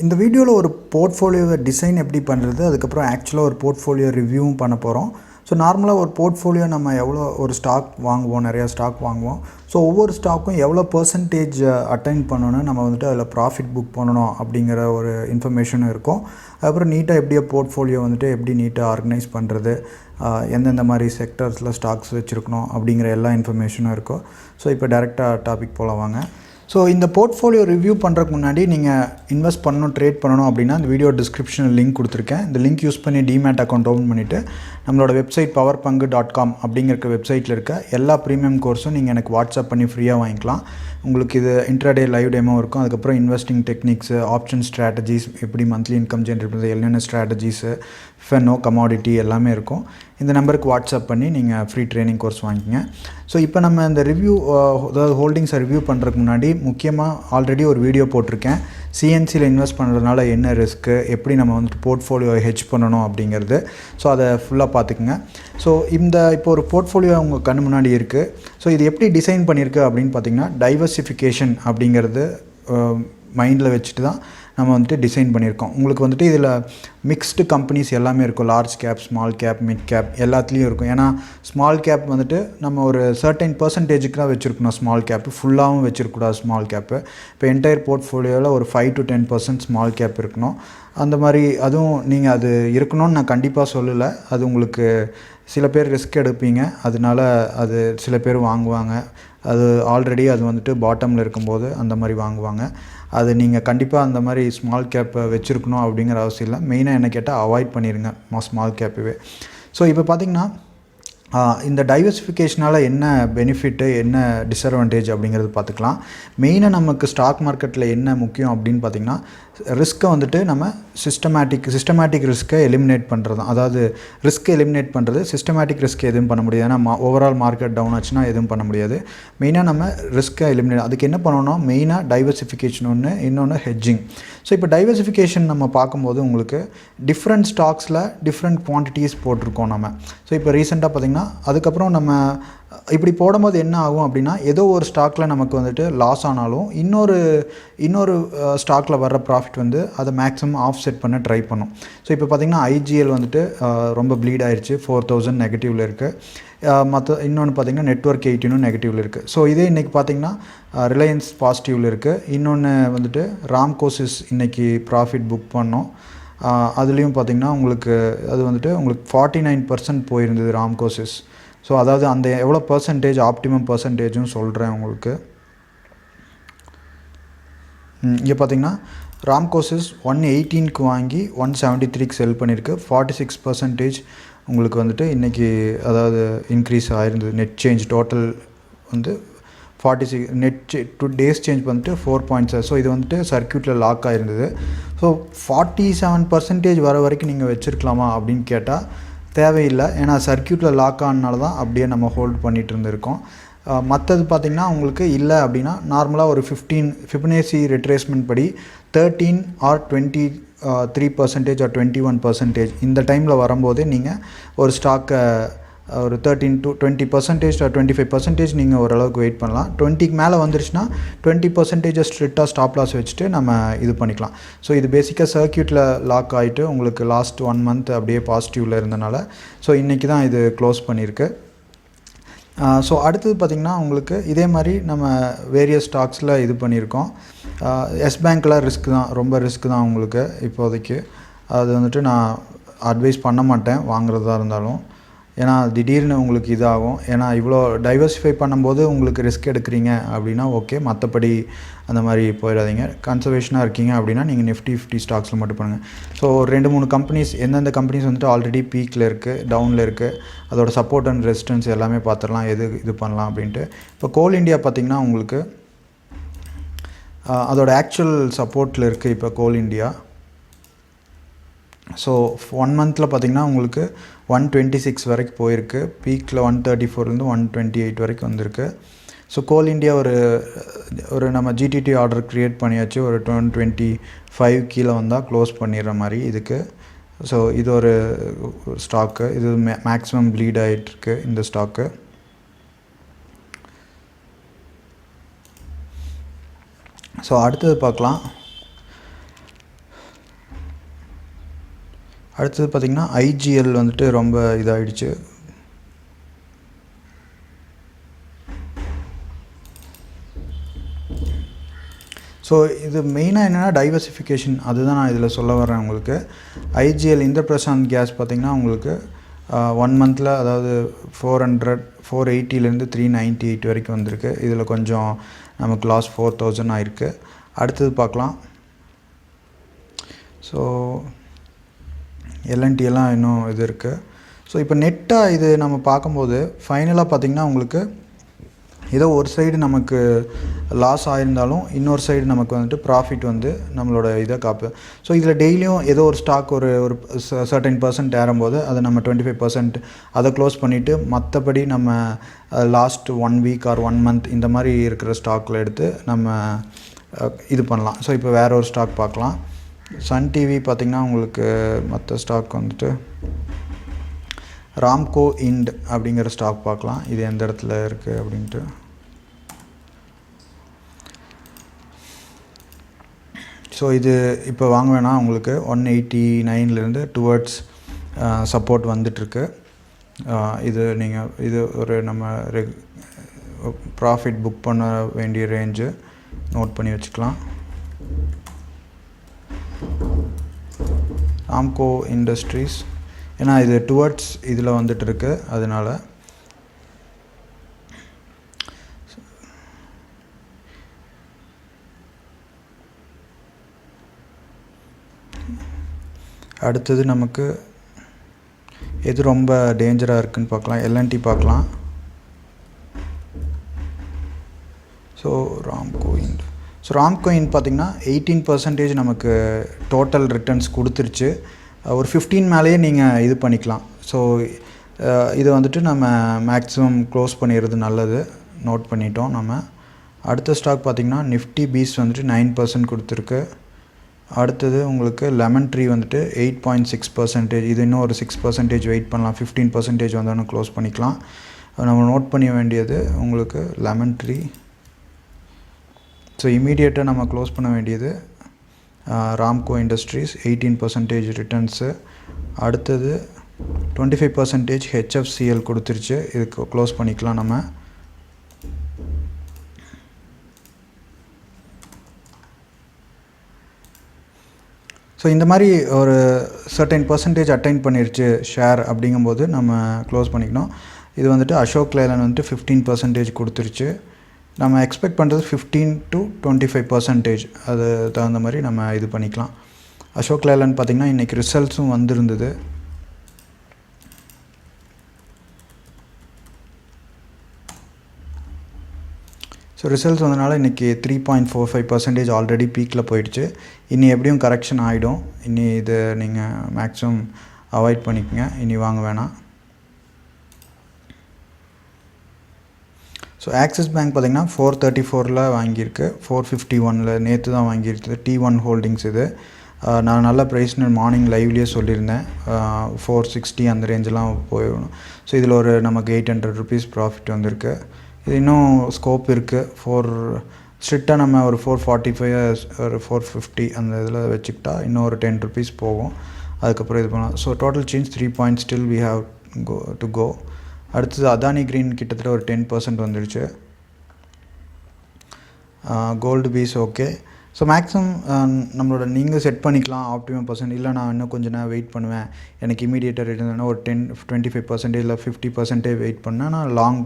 இந்த வீடியோவில் ஒரு போர்ட்ஃபோலியோவை டிசைன் எப்படி பண்ணுறது, அதுக்கப்புறம் ஆக்சுவலாக ஒரு போர்ட்ஃபோலியோ ரிவ்யூவும் பண்ண போகிறோம். ஸோ நார்மலாக ஒரு போர்ட்ஃபோலியோ நம்ம எவ்வளோ ஒரு ஸ்டாக் வாங்குவோம், நிறையா ஸ்டாக் வாங்குவோம். ஸோ ஒவ்வொரு ஸ்டாக்கும் எவ்வளோ பர்சன்டேஜ் அட்டைன் பண்ணணும், நம்ம வந்துட்டு அதில் ப்ராஃபிட் புக் பண்ணணும் அப்படிங்கிற ஒரு இன்ஃபர்மேஷனும் இருக்கும். அதுக்கப்புறம் நீட்டாக எப்படியோ போர்ட்ஃபோலியோ வந்துட்டு எப்படி நீட்டாக ஆர்கனைஸ் பண்ணுறது, எந்தெந்த மாதிரி செக்டர்ஸில் ஸ்டாக்ஸ் வச்சுருக்கணும் அப்படிங்கிற எல்லா இன்ஃபர்மேஷனும் இருக்கும். ஸோ இப்போ டேரெக்டாக டாபிக் போல வாங்க. ஸோ இந்த போர்ட்ஃபோலியோ ரிவ்யூ பண்ணுறதுக்கு முன்னாடி நீங்கள் இன்வெஸ்ட் பண்ணணும், ட்ரேட் பண்ணணும் அப்படின்னா இந்த வீடியோ டிஸ்கிரிப்ஷனில் லிங்க் கொடுத்துருக்கேன். இந்த லிங்க் யூஸ் பண்ணி டிமேட் அக்கௌண்ட் ஓப்பன் பண்ணிவிட்டு நம்மளோட வெப்சைட் powerpangu.com அப்படிங்கிற வெப்சைட்டில் இருக்க எல்லா ப்ரீமியம் கோர்ஸும் நீங்கள் எனக்கு வாட்ஸ்அப் பண்ணி ஃப்ரீயாக வாங்கிக்கலாம். உங்களுக்கு இது இன்ட்ராடே லைவ் டெமோ இருக்கும். அதுக்கப்புறம் இன்வெஸ்டிங் டெக்னிக்ஸு, ஆப்ஷன் ஸ்ட்ராட்டஜிஸ், எப்படி மந்த்லி இன்கம் ஜென்ரேட் பண்ணுறது, என்னென்ன ஸ்ட்ராட்டஜிஸு, ஃபெனோ, கமாடிட்டி எல்லாமே இருக்கும். இந்த நம்பருக்கு வாட்ஸ்அப் பண்ணி நீங்கள் ஃப்ரீ ட்ரைனிங் கோர்ஸ் வாங்கிக்கங்க. ஸோ இப்போ நம்ம இந்த ரிவ்யூ, அதாவது ஹோல்டிங்ஸை ரிவ்யூ பண்ணுறதுக்கு முன்னாடி முக்கியமாக ஆல்ரெடி ஒரு வீடியோ போட்டிருக்கேன். சிஎன்சியில் இன்வெஸ்ட் பண்ணுறதுனால என்ன ரிஸ்க்கு, எப்படி நம்ம வந்துட்டு போர்ட்ஃபோலியோ ஹெட்ஜ் பண்ணணும் அப்படிங்கிறது. ஸோ அதை ஃபுல்லாக பார்த்துக்குங்க. ஸோ இப்போ ஒரு போர்ட்ஃபோலியோ உங்கள் கண்ணு முன்னாடி இருக்குது. ஸோ இது எப்படி டிசைன் பண்ணியிருக்கு அப்படின்னு பார்த்தீங்கன்னா, டைவர்சிஃபிகேஷன் அப்படிங்கிறது மைண்டில் வச்சுட்டு தான் நம்ம வந்துட்டு டிசைன் பண்ணியிருக்கோம். உங்களுக்கு வந்துட்டு இதில் மிக்ஸ்டு கம்பெனிஸ் எல்லாமே இருக்கும். Large cap, small cap, mid cap எல்லாத்துலேயும் இருக்கும். ஏன்னா ஸ்மால் கேப் வந்துட்டு நம்ம ஒரு சர்டைன் பர்சன்டேஜுக்கு தான் வச்சுருக்கணும். ஸ்மால் கேப்பு ஃபுல்லாகவும் வச்சுருக்கூடாது. ஸ்மால் கேப்பு இப்போ என்டையர் போர்ட்ஃபோலியோவில் ஒரு 5 to 10% ஸ்மால் கேப் இருக்கணும். அந்த மாதிரி அதுவும் நீங்கள் அது இருக்கணும்னு நான் கண்டிப்பாக சொல்லலை. அது உங்களுக்கு சில பேர் ரிஸ்க் எடுப்பீங்க, அதனால அது சில பேர் வாங்குவாங்க. அது ஆல்ரெடி அது வந்துட்டு பாட்டமில் இருக்கும்போது அந்த மாதிரி வாங்குவாங்க. அது நீங்கள் கண்டிப்பாக அந்த மாதிரி ஸ்மால் கேப்பை வச்சுருக்கணும் அப்படிங்கிற அவசியம் இல்லை. மெயினாக என்ன கேட்டால் அவாய்ட் பண்ணிடுங்க ஸ்மால் கேப்புவே. ஸோ இப்போ பார்த்திங்கன்னா இந்த டைவர்சிஃபிகேஷனால் என்ன பெனிஃபிட்டு, என்ன டிஸ்அட்வான்டேஜ் அப்படிங்கிறது பார்த்துக்கலாம். மெயினாக நமக்கு ஸ்டாக் மார்க்கெட்டில் என்ன முக்கியம் அப்படின்னு பார்த்திங்கன்னா, ரிஸ்க்கை வந்துட்டு நம்ம சிஸ்டமேட்டிக் ரிஸ்க்கை எலிமினேட் பண்ணுறது தான். அதாவது ரிஸ்க்கை எலிமினேட் பண்ணுறது, சிஸ்டமேட்டிக் ரிஸ்க் எதுவும் பண்ண முடியாது. ஏன்னா ஓவரால் மார்க்கெட் டவுன் ஆச்சுன்னா எதுவும் பண்ண முடியாது. மெயினாக நம்ம ரிஸ்க்கை எலிமினேட், அதுக்கு என்ன பண்ணணும்னா மெயினாக டைவர்சிஃபிகேஷன் ஒன்று, இன்னொன்று ஹெட்ஜிங். ஸோ இப்போ டைவர்சிஃபிகேஷன் நம்ம பார்க்கும்போது உங்களுக்கு டிஃப்ரெண்ட் ஸ்டாக்ஸில் டிஃப்ரெண்ட் குவான்டிட்டிஸ் போட்டிருக்கோம் நம்ம. ஸோ இப்போ ரீசெண்டாக பார்த்திங்கன்னா அதுக்கப்புறம் நம்ம இப்படி போடும்போது என்ன ஆகும் அப்படின்னா, ஏதோ ஒரு ஸ்டாக்கில் நமக்கு வந்துட்டு லாஸ் ஆனாலும் இன்னொரு ஸ்டாக்கில் வர்ற ப்ராஃபிட் வந்து அதை மேக்ஸிமம் ஆஃப் செட் பண்ண ட்ரை பண்ணும். ஸோ இப்போ பார்த்திங்கன்னா ஐஜிஎல் வந்துட்டு ரொம்ப ப்ளீட் ஆயிடுச்சு, 4000 நெகட்டிவில் இருக்குது. இன்னொன்று பார்த்திங்கன்னா நெட்வொர்க் 18 நெகட்டிவில் இருக்குது. ஸோ இதே இன்றைக்கி பார்த்திங்கன்னா ரிலையன்ஸ் பாசிட்டிவில் இருக்குது. இன்னொன்று வந்துட்டு ராம்கோசிஸ் இன்றைக்கி ப்ராஃபிட் புக் பண்ணோம். அதுலேயும் பார்த்திங்கன்னா உங்களுக்கு அது வந்துட்டு உங்களுக்கு 49% போயிருந்தது ராம்கோசிஸ். ஸோ அதாவது அந்த எவ்வளோ பர்சன்டேஜ், ஆப்டிமம் பர்சன்டேஜும் சொல்கிறேன் உங்களுக்கு. இங்கே பார்த்திங்கன்னா ராம்கோசிஸ் 118க்கு வாங்கி 173க்கு செல் பண்ணியிருக்கு. 46% உங்களுக்கு வந்துட்டு இன்றைக்கி அதாவது இன்க்ரீஸ் ஆகிருந்தது. நெட் சேஞ்ச் டோட்டல் வந்து 46, நெட் டேஸ் சேஞ்ச் வந்துட்டு 4.7. ஸோ இது வந்துட்டு சர்க்யூட்டில் லாக் ஆகிருந்தது. ஸோ 47% வர வரைக்கும் நீங்கள் வச்சுருக்கலாமா அப்படின்னு கேட்டால் தேவையில்லை. ஏன்னா சர்க்யூட்டில் லாக் ஆனனால தான் அப்படியே நம்ம ஹோல்ட் பண்ணிகிட்டு இருந்திருக்கோம். மற்றது பார்த்திங்கன்னா உங்களுக்கு இல்லை அப்படின்னா நார்மலாக ஒரு 15 ஃபிபனேசி ரிட்ரேஸ்மெண்ட் படி 13 or 23% or 21% இந்த டைமில் வரும்போதே நீங்கள் ஒரு ஸ்டாக்கை ஒரு 13 to 20% or 25% நீங்கள் ஓரளவுக்கு வெயிட் பண்ணலாம். 20க்கு மேலே வந்துருச்சுன்னா 20% ஸ்ட்ரிக்டாக ஸ்டாப் லாஸ் வச்சுட்டு நம்ம இது பண்ணிக்கலாம். ஸோ இது பேசிக்காக சர்க்யூட்டில் லாக் ஆகிட்டு உங்களுக்கு லாஸ்ட் 1 month அப்படியே பாசிட்டிவில் இருந்தனால ஸோ இன்றைக்கி தான் இது க்ளோஸ் பண்ணியிருக்கு. ஸோ அடுத்தது பார்த்திங்கன்னா உங்களுக்கு இதே மாதிரி நம்ம வேரியஸ் ஸ்டாக்ஸில் இது பண்ணியிருக்கோம். எஸ் பேங்க்கில் ரிஸ்க் தான், ரொம்ப ரிஸ்க் தான் உங்களுக்கு இப்போதைக்கு. அது வந்துட்டு நான் அட்வைஸ் பண்ண மாட்டேன் வாங்குறதா இருந்தாலும். ஏன்னா திடீர்னு உங்களுக்கு இதாகும். ஏன்னா இவ்வளோ டைவர்சிஃபை பண்ணும்போது உங்களுக்கு ரிஸ்க் எடுக்கிறீங்க அப்படின்னா ஓகே, மற்றபடி அந்த மாதிரி போயிடாதீங்க. கன்சர்வேஷனாக இருக்கீங்க அப்படின்னா நீங்கள் நிஃப்டி 50 ஸ்டாக்ஸில் மட்டும் பண்ணுங்கள். ஸோ 2-3 கம்பெனிஸ், எந்தெந்த கம்பெனிஸ் வந்துட்டு ஆல்ரெடி பீக்கில் இருக்குது, டவுனில் இருக்குது, அதோட சப்போர்ட் அண்ட் ரெசிஸ்டன்ஸ் எல்லாமே பார்த்துடலாம், எது இது பண்ணலாம் அப்படின்ட்டு. இப்போ கோல் இண்டியா பார்த்திங்கன்னா உங்களுக்கு அதோட ஆக்சுவல் சப்போர்ட்டில் இருக்குது இப்போ கோல் இண்டியா. ஸோ 1 monthல பார்த்திங்கன்னா உங்களுக்கு 126 வரைக்கும் போயிருக்கு. பீக்கில் 134லேருந்து 128 வரைக்கும் வந்திருக்கு. ஸோ கோல் இண்டியா ஒரு நம்ம ஜிடிடி ஆர்டர் க்ரியேட் பண்ணியாச்சு. ஒரு 125 கீழே வந்தால் க்ளோஸ் பண்ணிடுற மாதிரி இதுக்கு. ஸோ இது ஒரு ஸ்டாக்கு, இது மேக்ஸிமம் ப்ளீட் ஆகிட்டுருக்கு இந்த ஸ்டாக்கு. ஸோ அடுத்தது பார்க்கலாம். அடுத்தது பார்த்திங்கன்னா ஐஜிஎல் வந்துட்டு ரொம்ப இதாகிடுச்சு. ஸோ இது மெயினாக என்னென்னா டைவர்சிஃபிகேஷன், அதுதான் நான் இதில் சொல்ல வரேன் உங்களுக்கு. ஐஜிஎல் இந்த பிரசாந்த் கேஸ் பார்த்திங்கன்னா உங்களுக்கு 1 மந்தில் அதாவது 480 398 வரைக்கும் வந்திருக்கு. இதில் கொஞ்சம் நமக்கு லாஸ் 4000 ஆயிருக்கு. அடுத்தது பார்க்கலாம். ஸோ எல்என்டி எல்லாம் இன்னும் இது இருக்குது. ஸோ இப்போ நெட்டாக இது நம்ம பார்க்கும்போது ஃபைனலாக பார்த்திங்கன்னா உங்களுக்கு ஏதோ ஒரு சைடு நமக்கு லாஸ் ஆகிருந்தாலும் இன்னொரு சைடு நமக்கு வந்துட்டு ப்ராஃபிட் வந்து நம்மளோட இதை காப்பு. ஸோ இதில் டெய்லியும் ஏதோ ஒரு ஸ்டாக் ஒரு சர்டன் % ஏறும்போது அதை நம்ம 25% அதை க்ளோஸ் பண்ணிவிட்டு மற்றபடி நம்ம லாஸ்ட் 1 வீக் ஆர் 1 மந்த் இந்த மாதிரி இருக்கிற ஸ்டாக்கில் எடுத்து நம்ம இது பண்ணலாம். ஸோ இப்போ வேறு ஒரு ஸ்டாக் பார்க்கலாம். சன் டிவி பார்த்திங்கன்னா உங்களுக்கு மற்ற ஸ்டாக் வந்துட்டு ராம்கோ இண்ட் அப்படிங்கிற ஸ்டாக் பார்க்கலாம். இது எந்த இடத்துல இருக்குது அப்படின்ட்டு. ஸோ இது இப்போ வாங்க வேணாம், உங்களுக்கு 189 டுவர்ட்ஸ் சப்போர்ட் வந்துட்டுருக்கு. இது நீங்கள் இது ஒரு நம்ம ப்ராஃபிட் புக் பண்ண வேண்டிய ரேஞ்சு நோட் பண்ணி வச்சுக்கலாம். ராம்கோ இண்டஸ்ட்ரீஸ் ஏன்னா இது டுவர்ட்ஸ் இதில் வந்துட்டுருக்கு, அதனால் அடுத்தது நமக்கு எது ரொம்ப டேஞ்சராக இருக்குதுன்னு பார்க்கலாம். எல்என்டி பார்க்கலாம். ஸோ ராம்கோ இண்ட் பார்த்திங்கன்னா 18% நமக்கு டோட்டல் ரிட்டர்ன்ஸ் கொடுத்துருச்சு. ஒரு 15 மேலேயே நீங்கள் இது பண்ணிக்கலாம். ஸோ இது வந்துட்டு நம்ம மேக்ஸிமம் க்ளோஸ் பண்ணிடுறது நல்லது. நோட் பண்ணிட்டோம் நம்ம. அடுத்த ஸ்டாக் பார்த்திங்கன்னா நிஃப்டி பீஸ் வந்துட்டு 9% கொடுத்துருக்கு. அடுத்தது உங்களுக்கு லெமன் ட்ரீ வந்துட்டு 8.6%. இது இன்னும் ஒரு 6% வெயிட் பண்ணலாம். 15% வந்தோன்னு க்ளோஸ் பண்ணிக்கலாம். நம்ம நோட் பண்ண வேண்டியது உங்களுக்கு லெமன் ட்ரீ. ஸோ இமீடியட்டாக நம்ம க்ளோஸ் பண்ண வேண்டியது ராம்கோ இண்டஸ்ட்ரீஸ் 18% ரிட்டர்ன்ஸு. அடுத்தது 25% ஹெச்எஃப்சிஎல் கொடுத்துருச்சு. இதுக்கு க்ளோஸ் பண்ணிக்கலாம் நம்ம. ஸோ இந்த மாதிரி ஒரு சர்டன் % அட்டைன் பண்ணிருச்சு ஷேர் அப்படிங்கும்போது நம்ம க்ளோஸ் பண்ணிக்கணும். இது வந்துட்டு அசோக் லேலண்ட் வந்துட்டு 15% கொடுத்துருச்சு. நம்ம எக்ஸ்பெக்ட் பண்ணுறது 15 to 25%. அது தகுந்த மாதிரி நம்ம இது பண்ணிக்கலாம். அசோக் லேலண்ட் பார்த்திங்கன்னா இன்றைக்கி ரிசல்ட்ஸும் வந்திருந்தது. ஸோ ரிசல்ட்ஸ் வந்தனால இன்றைக்கி 3.45% ஆல்ரெடி பீக்கில் போயிடுச்சு. இனி எப்படியும் கரெக்ஷன் ஆகிடும். இனி இது நீங்கள் மேக்ஸிமம் அவாய்ட் பண்ணிக்கோங்க, இனி வாங்க வேணாம். ஸோ ஆக்சிஸ் பேங்க் பார்த்திங்கன்னா 434 வாங்கியிருக்கு. 451 நேற்று தான் வாங்கியிருக்குது. T1 ஹோல்டிங்ஸ் இது. நான் நல்ல ப்ரைஸ்னு மார்னிங் லைவ்லேயே சொல்லியிருந்தேன். 460 அந்த ரேஞ்செலாம் போயிடணும். ஸோ இதில் ஒரு நமக்கு 800 rupees ப்ராஃபிட் வந்திருக்கு. இது இன்னும் ஸ்கோப் இருக்குது. ஸ்ட்ரிக்டாக நம்ம ஒரு 445 ஒரு 450 அந்த இதில் வச்சுக்கிட்டா இன்னும் ஒரு 10 rupees போகும். அதுக்கப்புறம் இது பண்ணலாம். So total change 3 points still we have to go. அடுத்தது அதானி க்ரீன் கிட்டத்தட்ட ஒரு 10% வந்துடுச்சு. Gold bees okay. So maximum நம்மளோட நீங்கள் செட் பண்ணிக்கலாம் ஆப்டிமம் %. இல்லை நான் இன்னும் கொஞ்சம் நேரம் வெயிட் பண்ணுவேன், எனக்கு இமீடியட்டாக ரிட்டர்ன் ஒரு 10-25% இல்லை 50% வெயிட் பண்ணால் நான்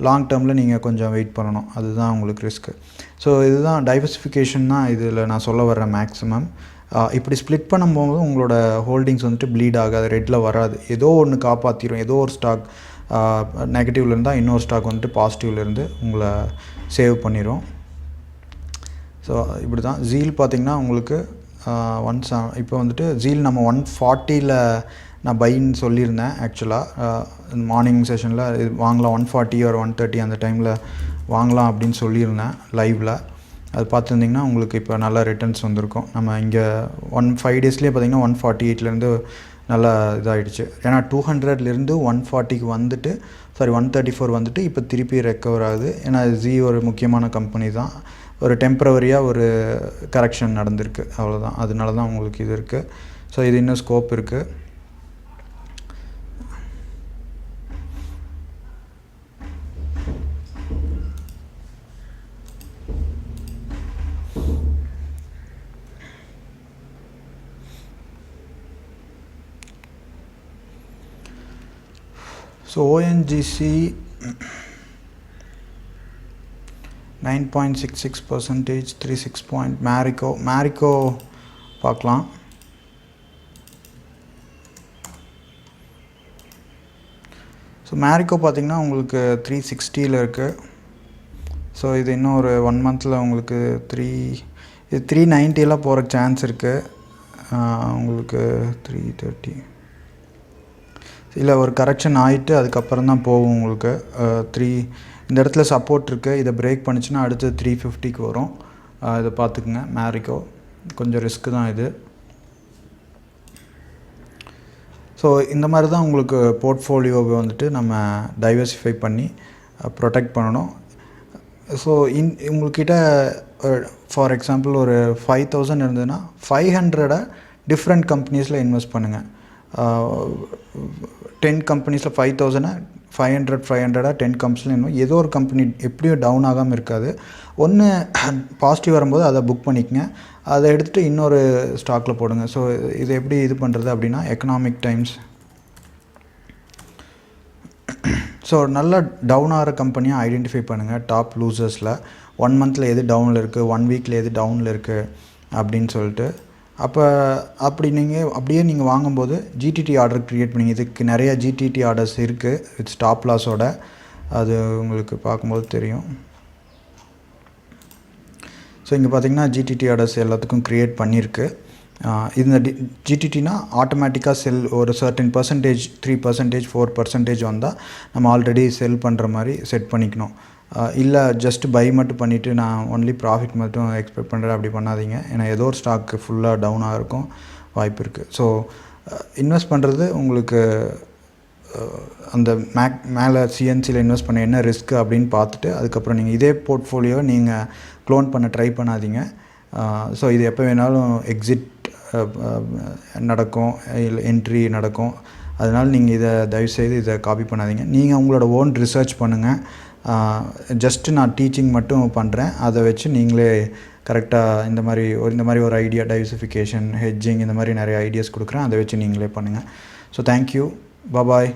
லாங் டேர்மில் நீங்கள் கொஞ்சம் வெயிட் பண்ணணும். அதுதான் உங்களுக்கு ரிஸ்க்கு. ஸோ இதுதான் டைவர்சிஃபிகேஷன் தான் இதில் நான் சொல்ல வர்றேன். மேக்ஸிமம் இப்படி ஸ்ப்ளிட் பண்ணும்போது உங்களோட ஹோல்டிங்ஸ் வந்துட்டு ப்ளீட் ஆகாது, ரெட்டில் வராது. ஏதோ ஒன்று காப்பாற்றிடும். ஏதோ ஒரு ஸ்டாக் நெகட்டிவ்ல இருந்தால் இன்னொரு ஸ்டாக் வந்துட்டு பாசிட்டிவ்லேருந்து உங்களை சேவ் பண்ணிடும். ஸோ இப்படி தான் ஜீல் பார்த்திங்கன்னா உங்களுக்கு இப்போ வந்துட்டு ஜீல் நம்ம 140 நான் பைன்னு சொல்லியிருந்தேன். ஆக்சுவலாக மார்னிங் செஷனில் இது வாங்கலாம் 140 or 130 அந்த டைமில் வாங்கலாம் அப்படின்னு சொல்லியிருந்தேன் லைவில். அது பார்த்துருந்திங்கன்னா உங்களுக்கு இப்போ நல்லா ரிட்டர்ன்ஸ் வந்திருக்கும். நம்ம இங்கே 5 daysலேயே பார்த்திங்கன்னா 148 நல்லா இதாகிடுச்சு. ஏன்னா 200 140 வந்துட்டு 134 வந்துட்டு இப்போ திருப்பி ரெக்கவர் ஆகுது. ஏன்னா ஜி ஒரு முக்கியமான கம்பெனி தான். ஒரு டெம்பரவரியாக ஒரு கரெக்ஷன் நடந்திருக்கு, அவ்வளோதான். அதனால தான் உங்களுக்கு இது இருக்குது. ஸோ இது இன்னும் ஸ்கோப் இருக்குது. So ONGC 9.66%, 36 point. மேரிக்கோ பார்க்கலாம். ஸோ மேரிக்கோ பார்த்திங்கன்னா உங்களுக்கு 360 இருக்குது. ஸோ இது இன்னும் ஒரு 1 மந்தில் உங்களுக்கு 390 போகிற சான்ஸ் இருக்குது. உங்களுக்கு 330 இல்லை ஒரு கரெக்ஷன் ஆகிட்டு அதுக்கப்புறம் தான் போகும் உங்களுக்கு. இந்த இடத்துல சப்போர்ட் இருக்குது. இதை பிரேக் பண்ணிச்சுன்னா அடுத்து 350 வரும். இதை பார்த்துக்குங்க. மேரிக்கோ கொஞ்சம் ரிஸ்க்கு தான் இது. ஸோ இந்த மாதிரி தான் உங்களுக்கு போர்ட்ஃபோலியோவை வந்துட்டு நம்ம டைவர்சிஃபை பண்ணி ப்ரொடெக்ட் பண்ணணும். ஸோ உங்கள்கிட்ட ஃபார் எக்ஸாம்பிள் ஒரு 5000 இருந்ததுன்னா 500 டிஃப்ரெண்ட் கம்பெனிஸில் இன்வெஸ்ட் பண்ணுங்கள். 10 கம்பெனிஸில் 5000 500 10 கம்பெனிஸில் இன்னும் ஏதோ ஒரு கம்பெனி எப்படியும் டவுன் ஆகாமல் இருக்காது. ஒன்று பாசிட்டிவ் வரும்போது அதை புக் பண்ணிக்கங்க. அதை எடுத்துகிட்டு இன்னொரு ஸ்டாக்கில் போடுங்க. ஸோ இது எப்படி இது பண்ணுறது அப்படின்னா எக்கனாமிக் டைம்ஸ். ஸோ நல்ல டவுன் ஆகிற கம்பெனியாக ஐடென்டிஃபை பண்ணுங்கள். டாப் லூசர்ஸில் 1 மந்தில் எது டவுனில் இருக்குது, 1 வீக்கில் எது டவுனில் இருக்குது அப்படின்னு சொல்லிட்டு. அப்படியே நீங்கள் வாங்கும்போது ஜிடிடி ஆர்டர் க்ரியேட் பண்ணிங்க. இதுக்கு நிறைய ஜிடிடி ஆர்டர்ஸ் இருக்குது வித் ஸ்டாப் லாஸோட. அது உங்களுக்கு பார்க்கும்போது தெரியும். ஸோ இங்கே பார்த்தீங்கன்னா ஜிடிடி ஆர்டர்ஸ் எல்லாத்துக்கும் க்ரியேட் பண்ணியிருக்கு. இந்த ஜிடிடினா ஆட்டோமேட்டிக்காக செல் ஒரு சர்டன் பர்சன்டேஜ் 3%, 4% வந்தால் நம்ம ஆல்ரெடி செல் பண்ணுற மாதிரி செட் பண்ணிக்கணும். இல்லை ஜஸ்ட் பை மட்டும் பண்ணிவிட்டு நான் ஒன்லி ப்ராஃபிட் மட்டும் எக்ஸ்பெக்ட் பண்ணுறேன் அப்படி பண்ணாதீங்க. ஏன்னா ஏதோ ஒரு ஸ்டாக்கு ஃபுல்லாக டவுனாக இருக்கும் வாய்ப்பு இருக்குது. ஸோ இன்வெஸ்ட் பண்ணுறது உங்களுக்கு அந்த மேலே சிஎன்சியில் இன்வெஸ்ட் பண்ண என்ன ரிஸ்க்கு அப்படின்னு பார்த்துட்டு அதுக்கப்புறம் நீங்கள் இதே போர்ட்ஃபோலியோவை நீங்கள் க்ளோன் பண்ண ட்ரை பண்ணாதீங்க. ஸோ இது எப்போ வேணாலும் எக்ஸிட் நடக்கும், இல்லை என்ட்ரி நடக்கும். அதனால் நீங்கள் இதை தயவுசெய்து இதை காப்பி பண்ணாதீங்க. நீங்கள் உங்களோட ஓன் ரிசர்ச் பண்ணுங்கள். ஜஸ்ட்டு நான் டீச்சிங் மட்டும் பண்ணுறேன். அதை வச்சு நீங்களே கரெக்டாக இந்த மாதிரி ஒரு ஐடியா, டைவர்சிஃபிகேஷன், ஹெட்ஜிங், இந்த மாதிரி நிறைய ஐடியாஸ் கொடுக்குறேன். அதை வச்சு நீங்களே பண்ணுங்கள். So thank you. பாய்.